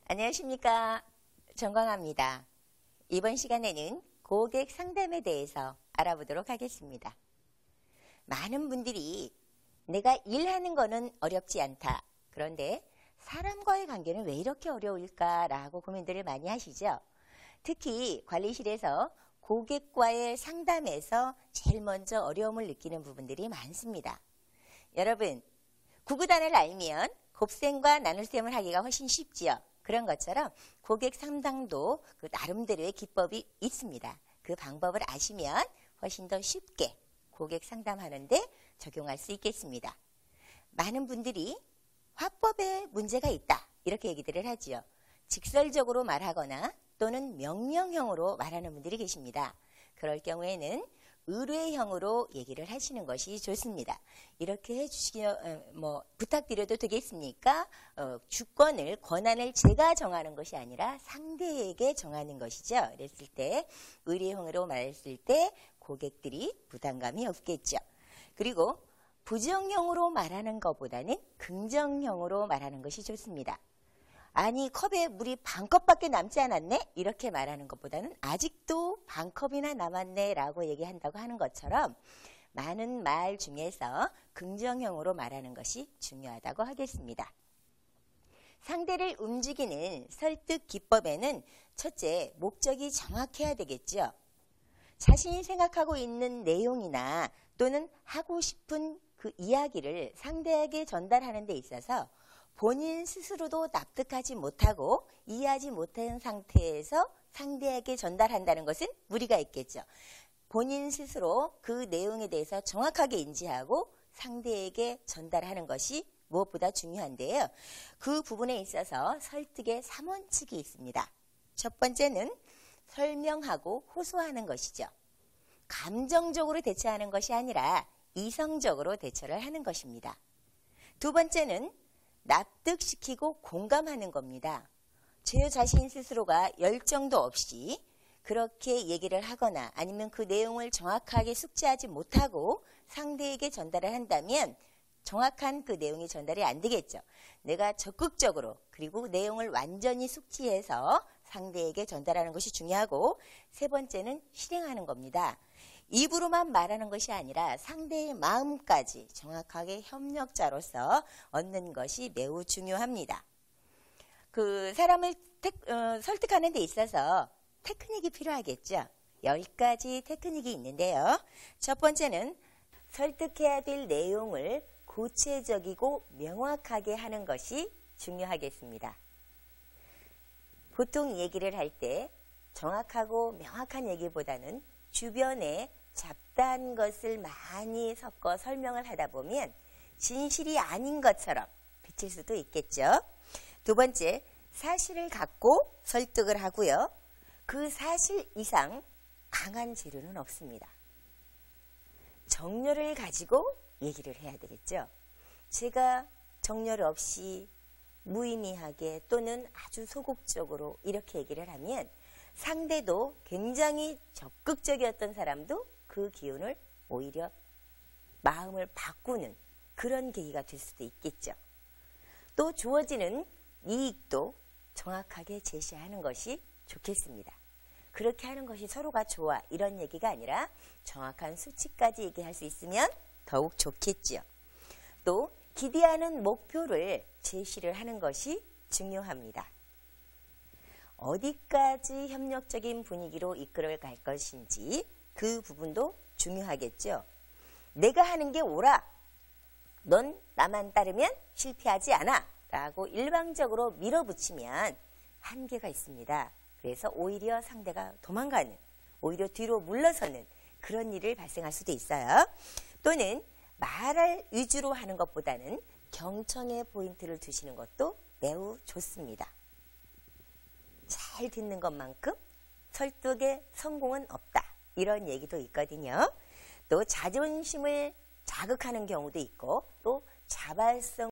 안녕하십니까. 정광아입니다. 이번 시간에는 고객 상담에 대해서 알아보도록 하겠습니다. 많은 분들이 내가 일하는 거는 어렵지 않다. 그런데 사람과의 관계는 왜 이렇게 어려울까라고 고민들을 많이 하시죠. 특히 관리실에서 고객과의 상담에서 제일 먼저 어려움을 느끼는 부분들이 많습니다. 여러분, 구구단을 알면 곱셈과 나눗셈을 하기가 훨씬 쉽지요. 그런 것처럼 고객 상담도 그 나름대로의 기법이 있습니다. 그 방법을 아시면 훨씬 더 쉽게 고객 상담하는데 적용할 수 있겠습니다. 많은 분들이 화법에 문제가 있다 이렇게 얘기들을 하지요. 직설적으로 말하거나 또는 명령형으로 말하는 분들이 계십니다. 그럴 경우에는 의뢰형으로 얘기를 하시는 것이 좋습니다. 이렇게 해주시기 부탁드려도 되겠습니까? 권한을 제가 정하는 것이 아니라 상대에게 정하는 것이죠. 그랬을 때 의뢰형으로 말했을 때 고객들이 부담감이 없겠죠. 그리고 부정형으로 말하는 것보다는 긍정형으로 말하는 것이 좋습니다. 아니, 컵에 물이 반컵밖에 남지 않았네? 이렇게 말하는 것보다는 아직도 반컵이나 남았네 라고 얘기한다고 하는 것처럼 많은 말 중에서 긍정형으로 말하는 것이 중요하다고 하겠습니다. 상대를 움직이는 설득 기법에는 첫째, 목적이 정확해야 되겠죠. 자신이 생각하고 있는 내용이나 또는 하고 싶은 그 이야기를 상대에게 전달하는 데 있어서 본인 스스로도 납득하지 못하고 이해하지 못한 상태에서 상대에게 전달한다는 것은 무리가 있겠죠. 본인 스스로 그 내용에 대해서 정확하게 인지하고 상대에게 전달하는 것이 무엇보다 중요한데요. 그 부분에 있어서 설득의 3원칙이 있습니다. 첫 번째는 설명하고 호소하는 것이죠. 감정적으로 대처하는 것이 아니라 이성적으로 대처를 하는 것입니다. 두 번째는 납득시키고 공감하는 겁니다. 제 자신 스스로가 열정도 없이 그렇게 얘기를 하거나 아니면 그 내용을 정확하게 숙지하지 못하고 상대에게 전달을 한다면 정확한 그 내용이 전달이 안 되겠죠. 내가 적극적으로 그리고 내용을 완전히 숙지해서 상대에게 전달하는 것이 중요하고 세 번째는 실행하는 겁니다. 입으로만 말하는 것이 아니라 상대의 마음까지 정확하게 협력자로서 얻는 것이 매우 중요합니다. 그 사람을 설득하는 데 있어서 테크닉이 필요하겠죠. 10가지 테크닉이 있는데요. 첫 번째는 설득해야 될 내용을 구체적이고 명확하게 하는 것이 중요하겠습니다. 보통 얘기를 할 때 정확하고 명확한 얘기보다는 주변에 잡다한 것을 많이 섞어 설명을 하다 보면 진실이 아닌 것처럼 비칠 수도 있겠죠. 두 번째, 사실을 갖고 설득을 하고요. 그 사실 이상 강한 재료는 없습니다. 정열을 가지고 얘기를 해야 되겠죠. 제가 정열 없이 무의미하게 또는 아주 소극적으로 이렇게 얘기를 하면 상대도 굉장히 적극적이었던 사람도 그 기운을 오히려 마음을 바꾸는 그런 계기가 될 수도 있겠죠. 또 주어지는 이익도 정확하게 제시하는 것이 좋겠습니다. 그렇게 하는 것이 서로가 좋아 이런 얘기가 아니라 정확한 수치까지 얘기할 수 있으면 더욱 좋겠죠. 또 기대하는 목표를 제시를 하는 것이 중요합니다. 어디까지 협력적인 분위기로 이끌어갈 것인지 그 부분도 중요하겠죠. 내가 하는 게 옳아. 넌 나만 따르면 실패하지 않아. 라고 일방적으로 밀어붙이면 한계가 있습니다. 그래서 오히려 상대가 도망가는, 오히려 뒤로 물러서는 그런 일이 발생할 수도 있어요. 또는 말을 위주로 하는 것보다는 경청의 포인트를 두시는 것도 매우 좋습니다. 잘 듣는 것만큼 설득의 성공은 없다. 이런 얘기도 있거든요. 또 자존심을 자극하는 경우도 있고 또 자발성